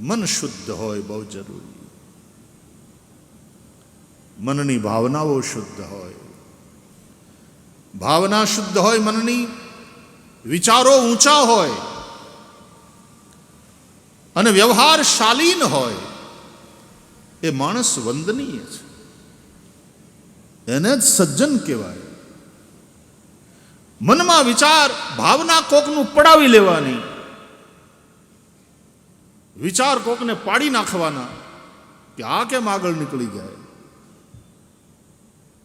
મન શુદ્ધ હોય બહુ જરૂરી. મનની ભાવનાઓ શુદ્ધ હોય, ભાવના શુદ્ધ હોય મનની, વિચારો ઊંચા હોય અને વ્યવહાર શાલીન હોય, એ માણસ વંદનીય છે, એને જ સજ્જન કહેવાય. મનમાં વિચાર ભાવના કોકનું પડાવી લેવાની, વિચાર કોકને પાડી નાખવાના કે આ કેમ આગળ નીકળી જાય,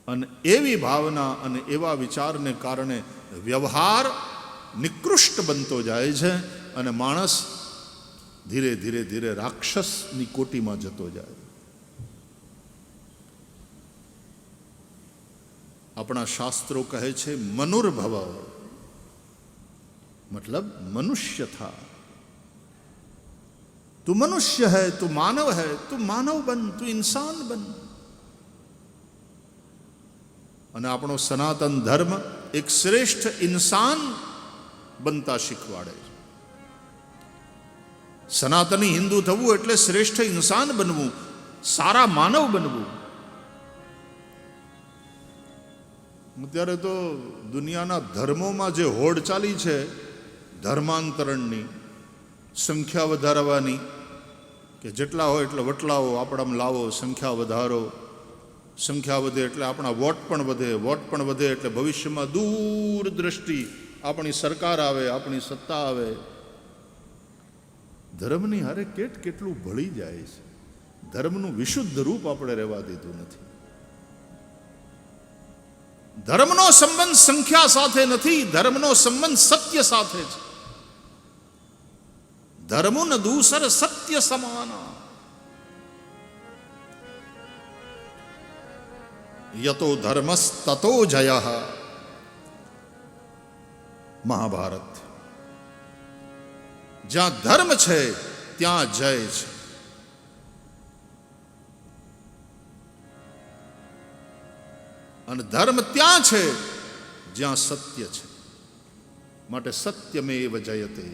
અને એવી ભાવના અને એવા વિચારને કારણે વ્યવહાર નિકૃષ્ટ બનતો જાય છે અને માણસ ધીરે ધીરે ધીરે રાક્ષસની કોટીમાં જતો જાય. આપણા શાસ્ત્રો કહે છે મનુર્ભવ, મતલબ મનુષ્ય થા. તું મનુષ્ય है, તું मानव है, તું मानव बन, તું इंसान बन. અને આપણો સનાતન ધર્મ એક શ્રેષ્ઠ ઇન્સાન બનતા શીખવાડે છે. સનાતની હિન્દુ થવું એટલે શ્રેષ્ઠ ઇન્સાન બનવું, સારા માનવ બનવું. અત્યારે તો દુનિયાના ધર્મોમાં જે હોડ ચાલી છે ધર્માંતરણની, સંખ્યા વધારવાની, કે જેટલા હોય એટલે વટલાવો આપણામાં લાવો, સંખ્યા વધારો, સંખ્યા વધે એટલે આપણા વોટ પણ વધે, વોટ પણ વધે એટલે ભવિષ્યમાં દૂરદ્રષ્ટિ આપણી સરકાર આવે, આપણી સત્તા આવે. ધર્મની હારે કેટલું ભળી જાય છે. ધર્મનું વિશુદ્ધ રૂપ આપણે રહેવા દીધું નથી. ધર્મનો સંબંધ સંખ્યા સાથે નથી, ધર્મનો સંબંધ સત્ય સાથે છે. ધર્મુન દૂસર સત્ય સમાના યતો ધર્મસ તતો જયઃ. મહાભારત. જ્યાં ધર્મ છે ત્યાં જય છે. અને ધર્મ ત્યાં છે જ્યાં સત્ય છે. માટે સત્યમેવ જયતે.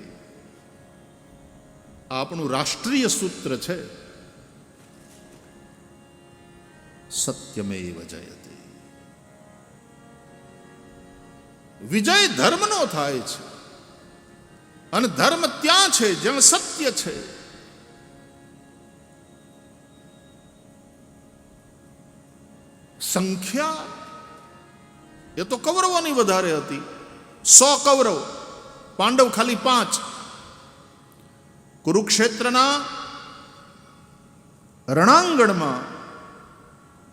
આ આપણું રાષ્ટ્રીય સૂત્ર છે, સત્યમેવ જયતે. વિજય ધર્મનો થાય છે અને ધર્મ ત્યાં છે જ્યાં સત્ય છે. સંખ્યા એ તો કૌરવોની વધારે હતી. 100 કૌરવ, પાંડવ ખાલી 5. કુરુક્ષેત્રના રણાંગણમાં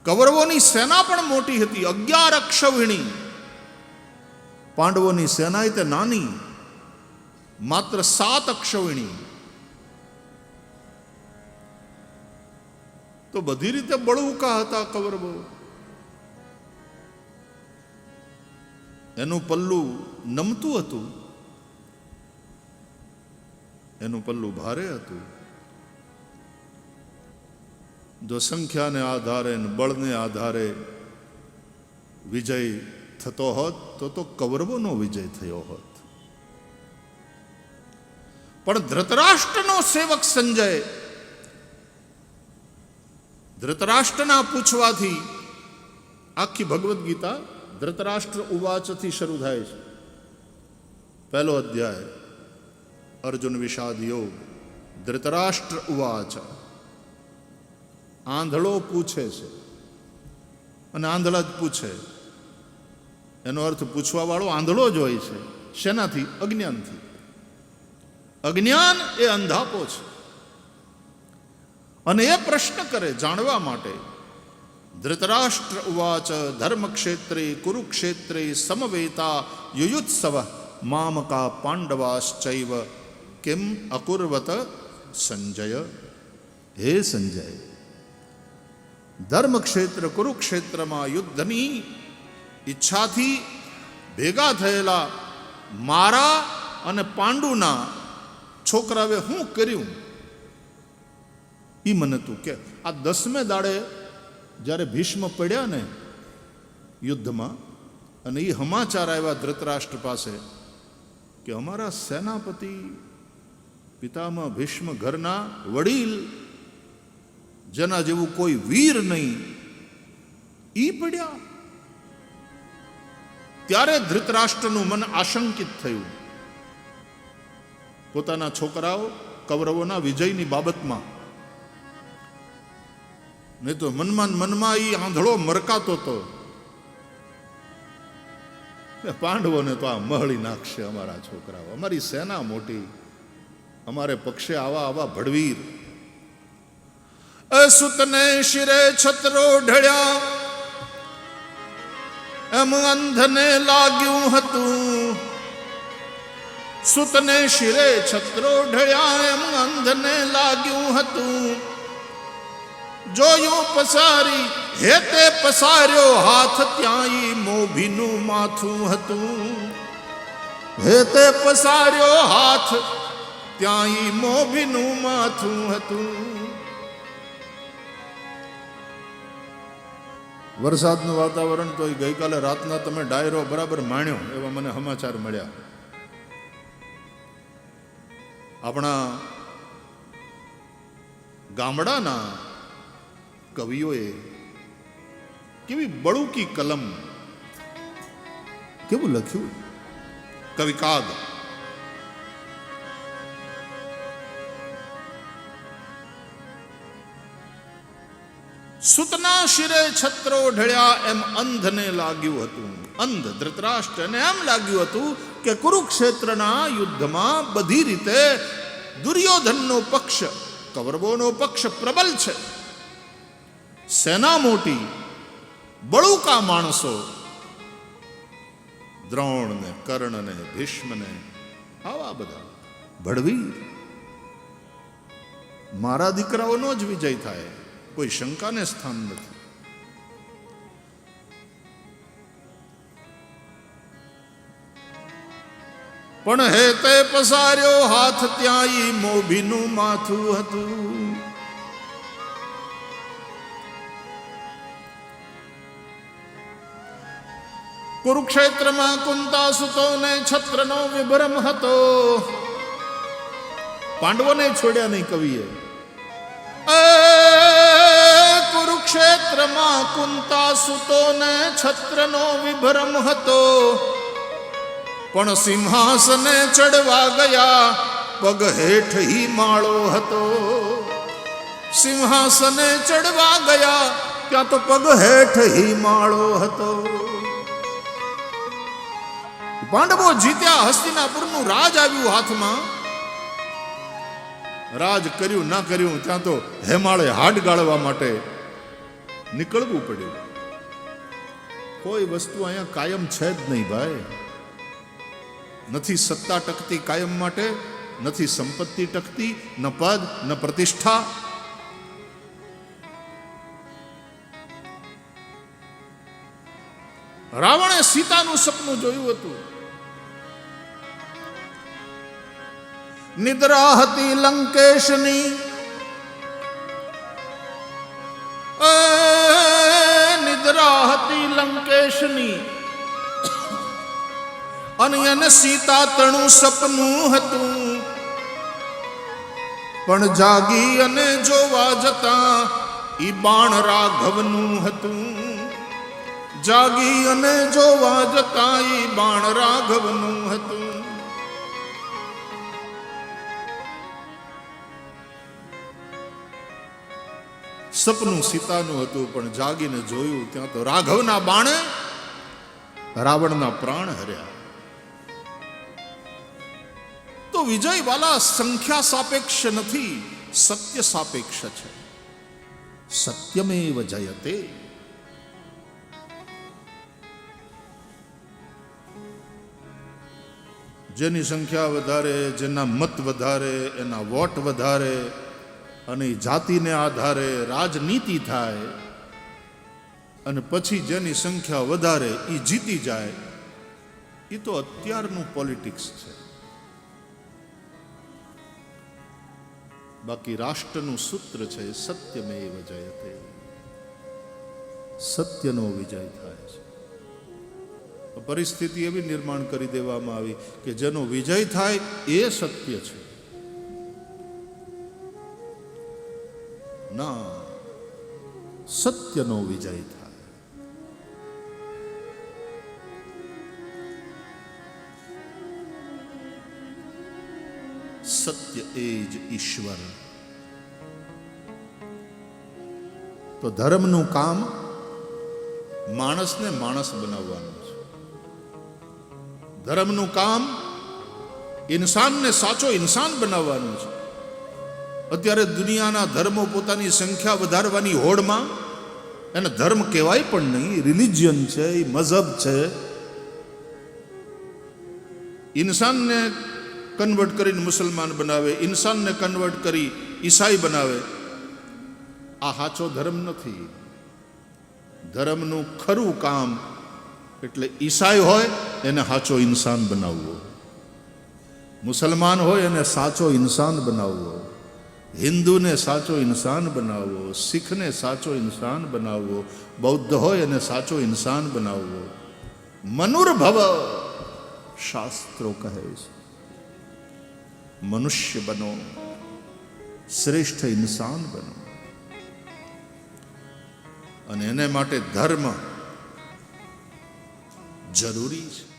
કૌરવોની સેના પણ મોટી હતી, 11 અક્ષૌહિણી. પાંડવોની સેના એ તે નાની, માત્ર 7 અક્ષૌહિણી. તો બધી રીતે બળુકા હતા કૌરવો. એનું પલ્લું નમતું હતું, એનું પલ્લું ભારે હતું. જો સંખ્યાને આધારે ને બળને આધારે વિજય થતો હોત તો કૌરવોનો વિજય થયો હોત. પણ ધૃતરાષ્ટ્રનો સેવક સંજય, ધૃતરાષ્ટ્રના પૂછવાથી આખી ભગવદ્ ગીતા ધૃતરાષ્ટ્ર ઉવાચથી શરૂ થાય છે. પહેલો અધ્યાય અર્જુન વિષાદ યોગ. ધૃતરાષ્ટ્ર ઉવાચ. આંધળો પૂછે છે અને આંધળા જ પૂછે. એનો અર્થ પૂછવા વાળો આંધળો જ હોય છે. શેનાથી? અજ્ઞાનથી. અજ્ઞાન એ અંધાપો છે અને એ પ્રશ્ન કરે જાણવા માટે. ધૃતરાષ્ટ્ર ઉવાચ ધર્મક્ષેત્રે કુરુક્ષેત્રે સમવેતા યુયુત્સવ મામકા પાંડવાશ્ચૈવ કિમ અકુર્વત સંજય. હે સંજય, ધર્મક્ષેત્ર કુરુક્ષેત્રમાં યુદ્ધની ઈચ્છાથી ભેગા થયેલા મારા અને પાંડુના છોકરાએ શું કર્યું એ મને તું કે. આ 10મે દાડે જ્યારે ભીષ્મ પડ્યા ને યુદ્ધમાં, અને એ સમાચાર આવ્યા ધૃતરાષ્ટ્ર પાસે કે અમારા સેનાપતિ પિતામહ ભીષ્મ ઘરના વડીલ, જેના જેવું કોઈ વીર નહીં, ઈ પડ્યા. ત્યારે ધૃતરાષ્ટ્રનું મન આશંકિત થયું પોતાના છોકરાઓ કૌરવોના વિજયની બાબતમાં. નહીં તો મનમાં ઈ આંધળો મરકાતો હતો, પાંડવોને તો આ મહળી નાખશે અમારા છોકરાઓ, અમારી સેના મોટી, અમારે પક્ષે આવા ભડવીર. સુતને શિરે છત્રો ઢળ્યા એમ અંધને લાગ્યું હતું. સુતને શિરે છત્રો ઢળ્યા એમ અંધને લાગ્યું હતું. જોયું પસારી હેતે પસાર્યો હાથ, ત્યાં મોભીનું માથું હતું. હેતે પસાર્યો હાથ, ત્યાં મોભીનું માથું હતું. વરસાદનું વાતાવરણ તો ગઈકાલે રાતના તમે ડાયરો બરાબર માણ્યો એવા મને સમાચાર મળ્યા. આપણા ગામડાના કવિઓએ કેવી બળુકી કલમ, કેવું લખ્યું. કવિ કાગ સુતના શિરે છત્રો ઢળ્યા એમ અંધને લાગ્યું હતું. અંધ ધૃતરાષ્ટ્રને એમ લાગ્યું હતું કે કુરુક્ષેત્રના યુદ્ધમાં બધી રીતે દુર્યોધનનો પક્ષ, કૌરવોનો પક્ષ પ્રબલ છે. સેના મોટી, બળુકા માણસો, દ્રોણ ને કર્ણ ને ભીષ્મ ને આવા બધા ભડવીર. મારા દીકરાઓનો જ વિજય થાય, કોઈ શંકાને સ્થાન નથી. પણ હેતે પસાર્યો હાથ, ત્યાં મોભીનું માથું હતું. કુરુક્ષેત્રમાં કુંતાસુતોને છત્રનો વિભ્રમ હતો. પાંડવોને છોડ્યા નહીં કવિએ. કુરુક્ષેત્રમાં કુંતાસુતોને છત્રનો વિભ્રમ હતો. પણ સિંહાસને ચડવા ગયા પગ હેઠ હી માળો હતો. સિંહાસને ચડવા ગયા ત્યાં તો પગ હેઠ હી માળો હતો. પાંડવો જીત્યા, હસ્તિનાપુરનું રાજ આવ્યું હાથમાં. રાજ કર્યું ના કર્યું, ત્યાં તો હેમાળે હાડ ગાળવા માટે નીકળવું પડ્યું. કોઈ વસ્તુ અહીંયા કાયમ છે જ નહીં ભાઈ. નથી સત્તા ટકતી કાયમ માટે, નથી સંપત્તિ ટકતી, ન પદ ન પ્રતિષ્ઠા. રાવણે સીતાનું સપનું જોયું હતું. નિદ્રા હતી લંકેશની, નિદ્રા હતી લંકેશની, અને સીતા તણું સપનું હતું. પણ જાગી અને જોવા જતા ઈ બાણ રાઘવનું હતું. જાગી અને જોવા જતા ઈ બાણ રાઘવનું હતું. સપનું સીતાનું હતું, પણ જાગીને જોયું ત્યાં તો રાઘવના બાણે રાવણના પ્રાણ હર્યા. તો વિજય વાલા સંખ્યા સાપેક્ષ નથી, સત્ય સાપેક્ષ છે. સત્યમેવ જયતે. જેની સંખ્યા વધારે, જેના મત વધારે, એના વોટ વધારે, અને જાતિને આધારે રાજનીતિ થાય, અને પછી જેની સંખ્યા વધારે એ જીતી જાય, એ તો અત્યારનું પોલિટિક્સ છે. બાકી રાષ્ટ્રનું સૂત્ર છે સત્યમેવ જયતે. સત્યનો વિજય થાય છે. પરિસ્થિતિ એવી નિર્માણ કરી દેવામાં આવી કે જેનો વિજય થાય એ સત્ય છે. ના, સત્યનો વિજય થાય. સત્ય એ જ ઈશ્વર. તો ધર્મનું કામ માણસને માણસ બનાવવાનું છે. ધર્મનું કામ ઇન્સાનને સાચો ઇન્સાન બનાવવાનું છે. અત્યારે દુનિયાના ધર્મો પોતાની સંખ્યા વધારવાની હોડમાં, એને ધર્મ કહેવાય પણ નહીં, રિલિજિયન છે, એ મઝહબ છે. ઇન્સાનને કન્વર્ટ કરીને મુસલમાન બનાવે, ઇન્સાનને કન્વર્ટ કરી ઈસાઈ બનાવે. આ સાચો ધર્મ નથી. ધર્મનું ખરું કામ એટલે ઈસાઈ હોય એને સાચો ઇન્સાન બનાવવો, મુસલમાન હોય એને સાચો ઇન્સાન બનાવવો, હિન્દુને સાચો ઇન્સાન બનાવવો, શીખને સાચો ઇન્સાન બનાવવો, બૌદ્ધ હોય એને સાચો ઇન્સાન બનાવવો. મનુર્ભવ શાસ્ત્રો કહે છે. મનુષ્ય બનો, શ્રેષ્ઠ ઇન્સાન બનો. અને એને માટે ધર્મ જરૂરી છે.